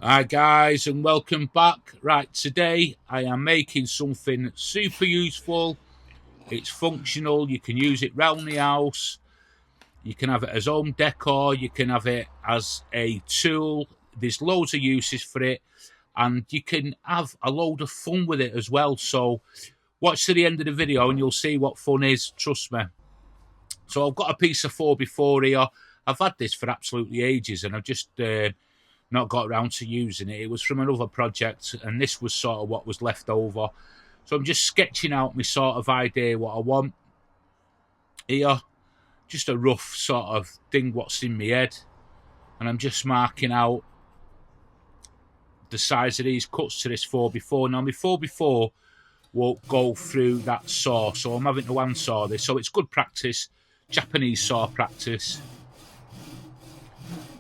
Hi guys, and welcome back. Right, today I am making something super useful. It's functional, you can use it round the house, you can have it as home decor, you can have it as a tool. There's loads of uses for it, and you can have a load of fun with it as well. So watch to the end of the video and you'll see what fun is, trust me. So I've got a piece of 4x4 here. I've had this for absolutely ages, and I've just not got around to using it. It was from another project, and this was sort of what was left over. So I'm just sketching out my sort of idea what I want here. Just a rough sort of thing what's in my head. And I'm just marking out the size of these cuts to this 4x4. Now my 4x4 won't go through that saw, so I'm having to handsaw this. So it's good practice, Japanese saw practice.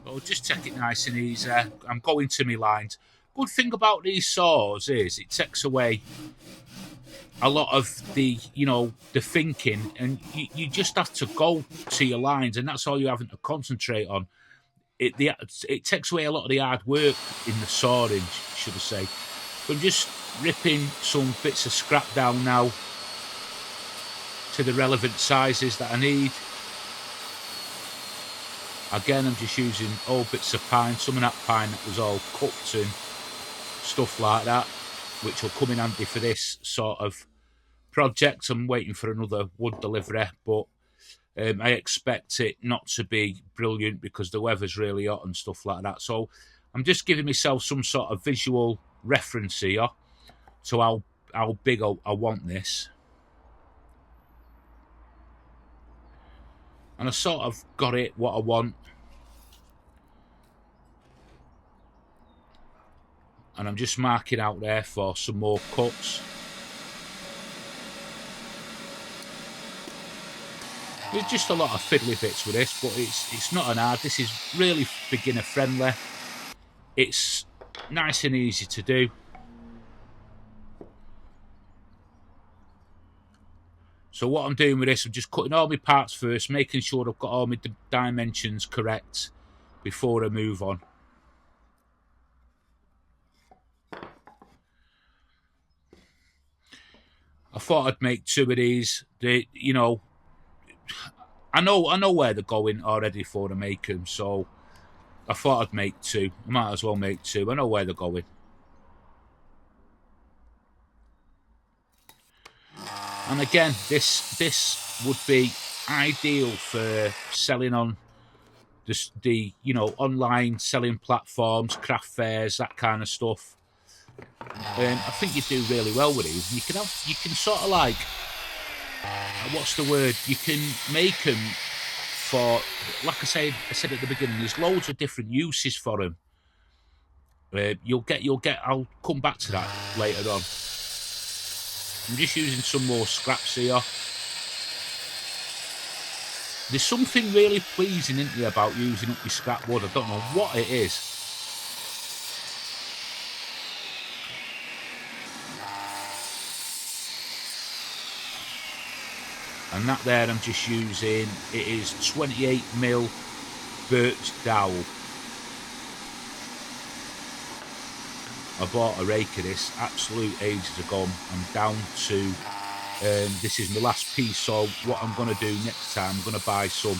So just take it nice and easy. I'm going to my lines. Good thing about these saws is it takes away a lot of the, the thinking, and you just have to go to your lines, and that's all you're having to concentrate on. It takes away a lot of the hard work in the sawing, should I say. So I'm just ripping some bits of scrap down now to the relevant sizes that I need. Again, I'm just using old bits of pine, some of that pine that was all cut and stuff like that, which will come in handy for this sort of project. I'm waiting for another wood delivery, but I expect it not to be brilliant because the weather's really hot and stuff like that. So I'm just giving myself some sort of visual reference here to how big I want this. And I sort of got it what I want. And I'm just marking out there for some more cuts. There's just a lot of fiddly bits with this, but it's not an hard. This is really beginner friendly. It's nice and easy to do. So what I'm doing with this, I'm just cutting all my parts first, making sure I've got all my dimensions correct before I move on. I thought I'd make two of these. I know where they're going already before I make them, so I thought I'd make two. I might as well make two. I know where they're going. And again, this would be ideal for selling on the online selling platforms, craft fairs, that kind of stuff. I think you do really well with these. You can sort of like, what's the word? You can make them for, like I said at the beginning, there's loads of different uses for them. You'll get. I'll come back to that later on. I'm just using some more scraps here. There's something really pleasing, isn't there, about using up your scrap wood. I don't know what it is. And that there I'm just using, it is 28mm Beech Doweling. I bought a rake of this absolute ages ago. I'm down to, this is my last piece, so what I'm going to do next time, I'm going to buy some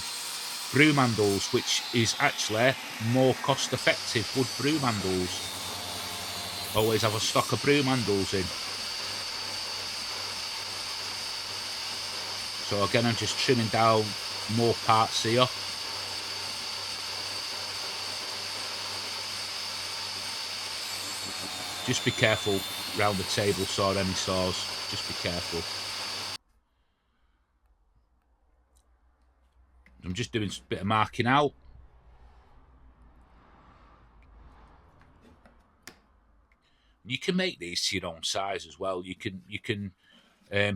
broom handles, which is actually more cost effective. Wood broom handles. Always have a stock of broom handles in. So again, I'm just trimming down more parts here. Just be careful round the table saw, any saws, just be careful. I'm just doing a bit of marking out. You can make these to your own size as well. You can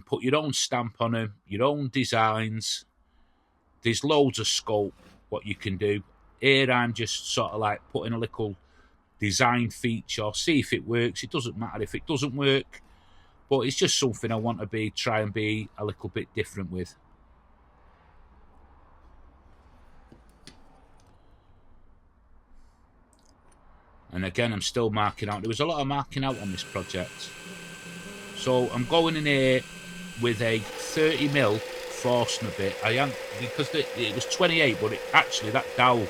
put your own stamp on them, your own designs. There's loads of scope what you can do. Here I'm just sort of like putting a little design feature, see if it works. It doesn't matter if it doesn't work, but it's just something I want to try and be a little bit different with. And again, I'm still marking out. There was a lot of marking out on this project. So I'm going in here with a 30mm Forstner bit. I am, because it was 28, but actually that dowel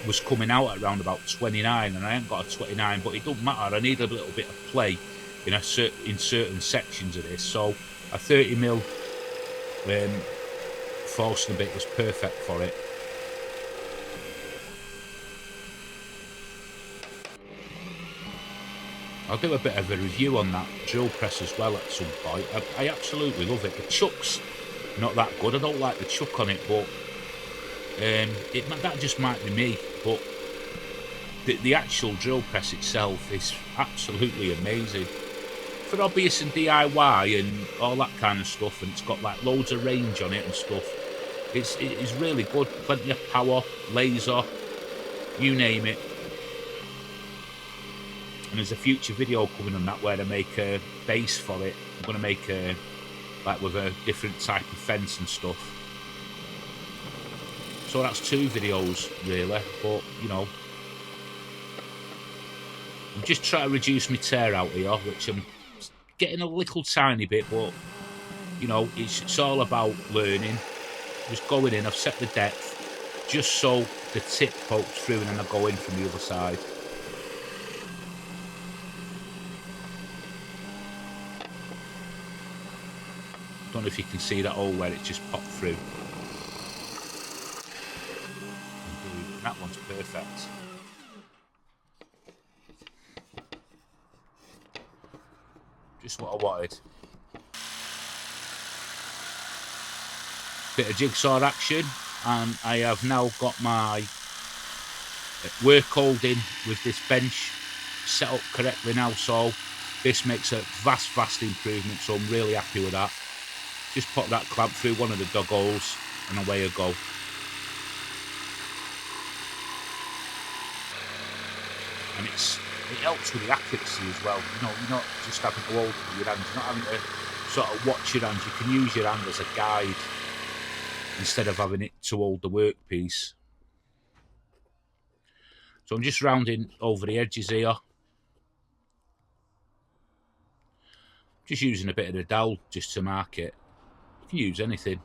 was coming out at around about 29, and I ain't got a 29, but it doesn't matter. I need a little bit of play in certain sections of this, so a 30mm Forstner bit was perfect for it. I'll do a bit of a review on that drill press as well at some point. I absolutely love it. The chuck's not that good. I don't like the chuck on it, but that just might be me. But the actual drill press itself is absolutely amazing. For hobbyists and DIY and all that kind of stuff, and it's got like loads of range on it and stuff. It is really good. Plenty of power, laser, you name it. And there's a future video coming on that where I make a base for it. I'm going to make a, like with a different type of fence and stuff. So that's 2 videos really, but you know, I'm just trying to reduce my tear out here, which I'm getting a little tiny bit, but you know, it's all about learning. Just going in, I've set the depth just so the tip pokes through and then I go in from the other side. Don't know if you can see that hole where it just popped through. And that one's perfect. Just what I wanted. Bit of jigsaw action, and I have now got my work holding with this bench set up correctly now, so this makes a vast improvement, so I'm really happy with that. Just pop that clamp through one of the dog holes and away I go. And it helps with the accuracy as well. You know, you're not just having to hold it with your hands, you're not having to sort of watch your hands. You can use your hand as a guide instead of having it to hold the workpiece. So I'm just rounding over the edges here. Just using a bit of the dowel just to mark it. You can use anything.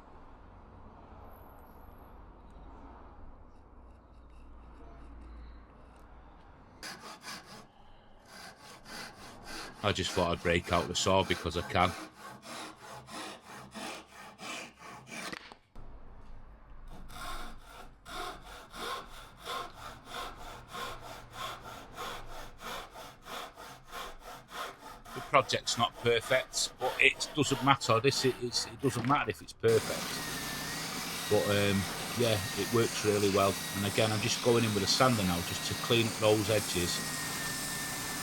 I just thought I'd break out the saw because I can. The project's not perfect, but it doesn't matter. It doesn't matter if it's perfect. But yeah, it works really well. And again, I'm just going in with a sander now just to clean up those edges,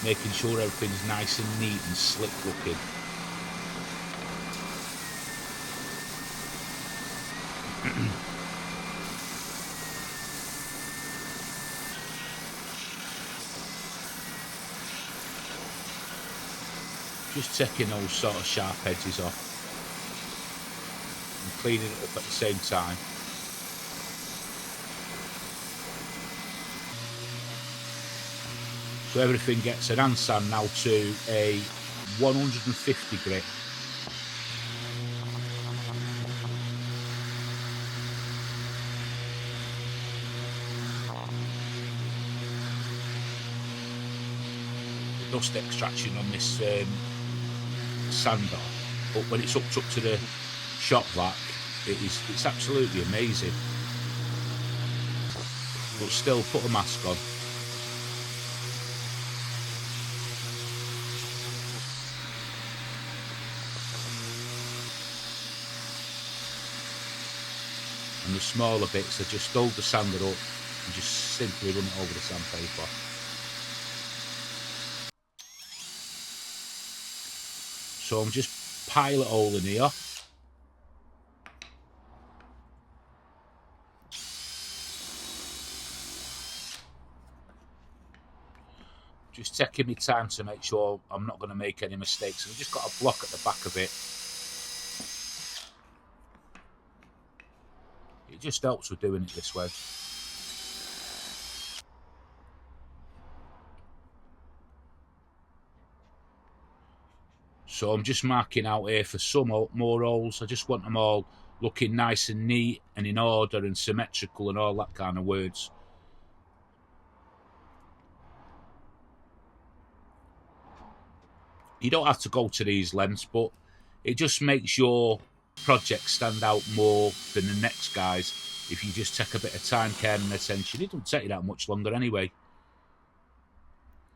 making sure everything's nice and neat and slick looking. Just taking those sort of sharp edges off and cleaning it up at the same time. So everything gets an Handsaw now to a 150 grit. The dust extraction on this sander, but when it's hooked up to the shop vac, it's absolutely amazing. But still, put a mask on. And the smaller bits, I just hold the sander up and just simply run it over the sandpaper. So I'm just pilot hole in here. Just taking my time to make sure I'm not going to make any mistakes. I've just got a block at the back of it. It just helps with doing it this way. So I'm just marking out here for some more holes. I just want them all looking nice and neat and in order and symmetrical and all that kind of words. You don't have to go to these lengths, but it just makes your project stand out more than the next guy's if you just take a bit of time, care and attention. It doesn't take you that much longer anyway.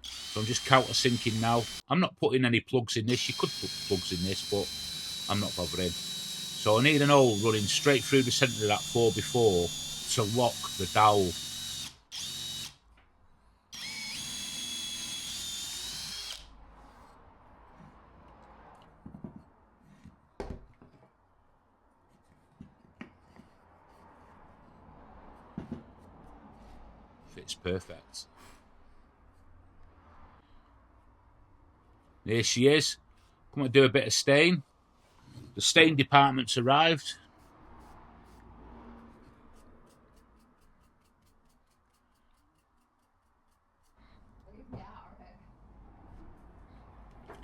So I'm just countersinking now. I'm not putting any plugs in this. You could put plugs in this, but I'm not bothering. So I need an hole running straight through the centre of that 4x4 to lock the dowel. Fits perfect. There she is. Come and do a bit of stain. The stain department's arrived.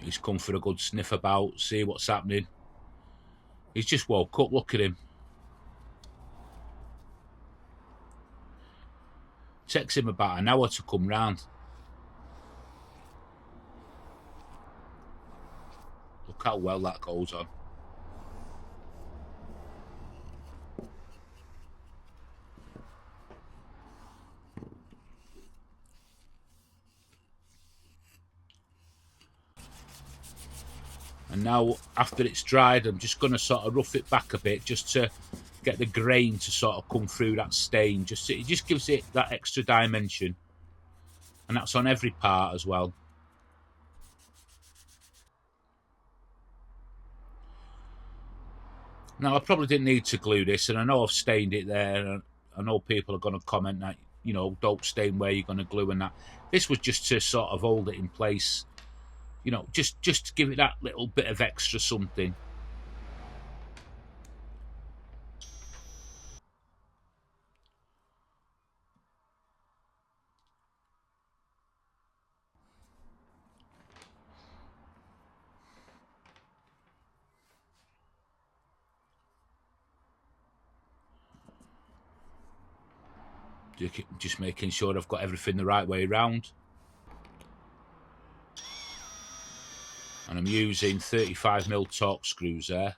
He's come for a good sniff about, see what's happening. He's just woke up, look at him. Takes him about an hour to come round. Look how well that goes on. And now, after it's dried, I'm just going to sort of rough it back a bit just to get the grain to sort of come through that stain. It just gives it that extra dimension. And that's on every part as well. Now, I probably didn't need to glue this, and I know I've stained it there, and I know people are going to comment that, you know, don't stain where you're going to glue and that. This was just to sort of hold it in place. You know, just to give it that little bit of extra something. Just making sure I've got everything the right way around. And I'm using 35mm torque screws there.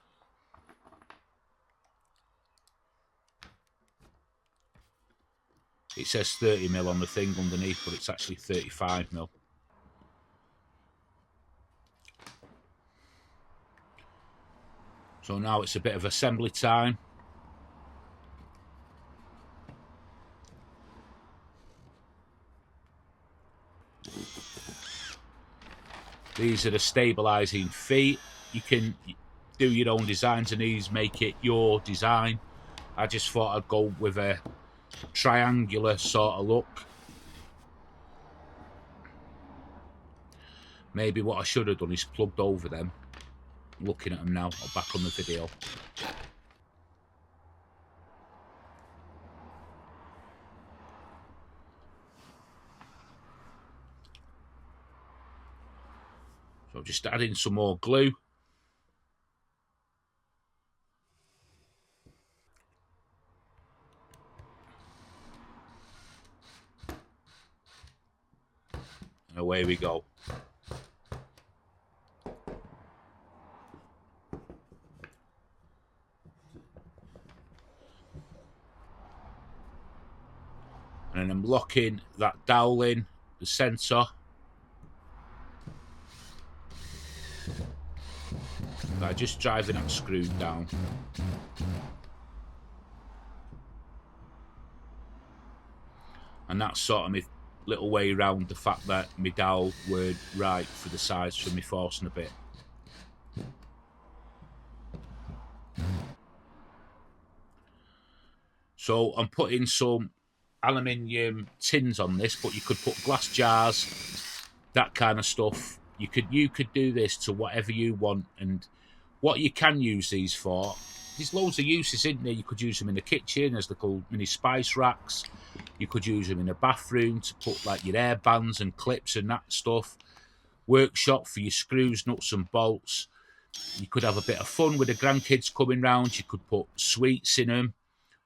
It says 30mm on the thing underneath, but it's actually 35mm. So now it's a bit of assembly time. These are the stabilising feet. You can do your own designs and these make it your design. I just thought I'd go with a triangular sort of look. Maybe what I should have done is plugged over them. Looking at them now, or back on the video. So just add in some more glue. And away we go. And then I'm locking that dowel in, the sensor. By just driving that screw down. And that's sort of my little way around the fact that my dowel were right for the size for me forcing a bit. So I'm putting some aluminium tins on this, but you could put glass jars, that kind of stuff. You could do this to whatever you want, and what you can use these for, there's loads of uses in there. You could use them in the kitchen as little mini spice racks. You could use them in the bathroom to put like your hair bands and clips and that stuff. workshop for your screws, nuts and bolts. You could have a bit of fun with the grandkids coming round. You could put sweets in them,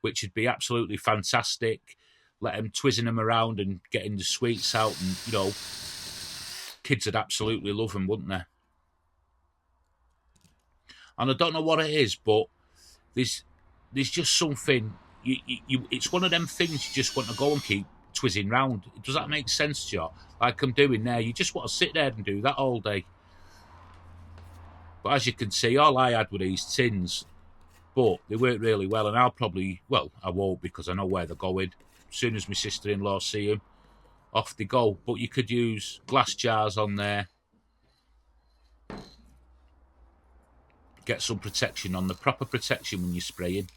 which would be absolutely fantastic. Let them twizzing them around and getting the sweets out, and you know, kids would absolutely love them, wouldn't they? And I don't know what it is, but there's just something. It's one of them things you just want to go and keep twizzing round. Does that make sense to you? Like I'm doing there, you just want to sit there and do that all day. But as you can see, all I had were these tins, but they work really well, and I'll probably, well, I won't, because I know where they're going. As soon as my sister-in-law see them, off they go. But you could use glass jars on there. Get some protection on, the proper protection when you're spraying.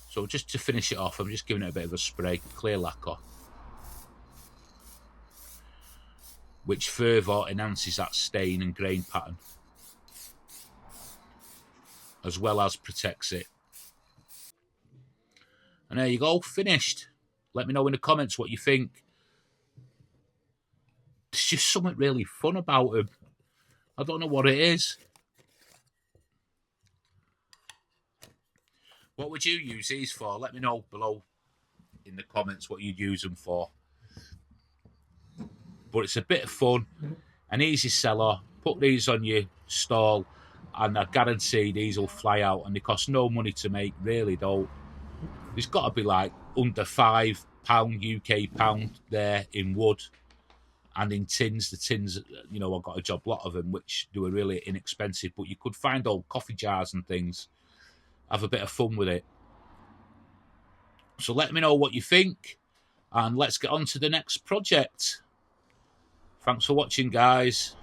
So just to finish it off, I'm just giving it a bit of a spray, clear lacquer, which further enhances that stain and grain pattern, as well as protects it. And there you go, finished. Let me know in the comments what you think. There's just something really fun about them. I don't know what it is. What would you use these for? Let me know below in the comments what you'd use them for. But it's a bit of fun, an easy seller. Put these on your stall and I guarantee these will fly out, and they cost no money to make, really don't. There's got to be like under £5 UK pound there in wood, and in tins. The tins, you know, I've got a job lot of them, which they were really inexpensive, but you could find old coffee jars and things. Have a bit of fun with it. So let me know what you think, and let's get on to the next project. Thanks for watching, guys.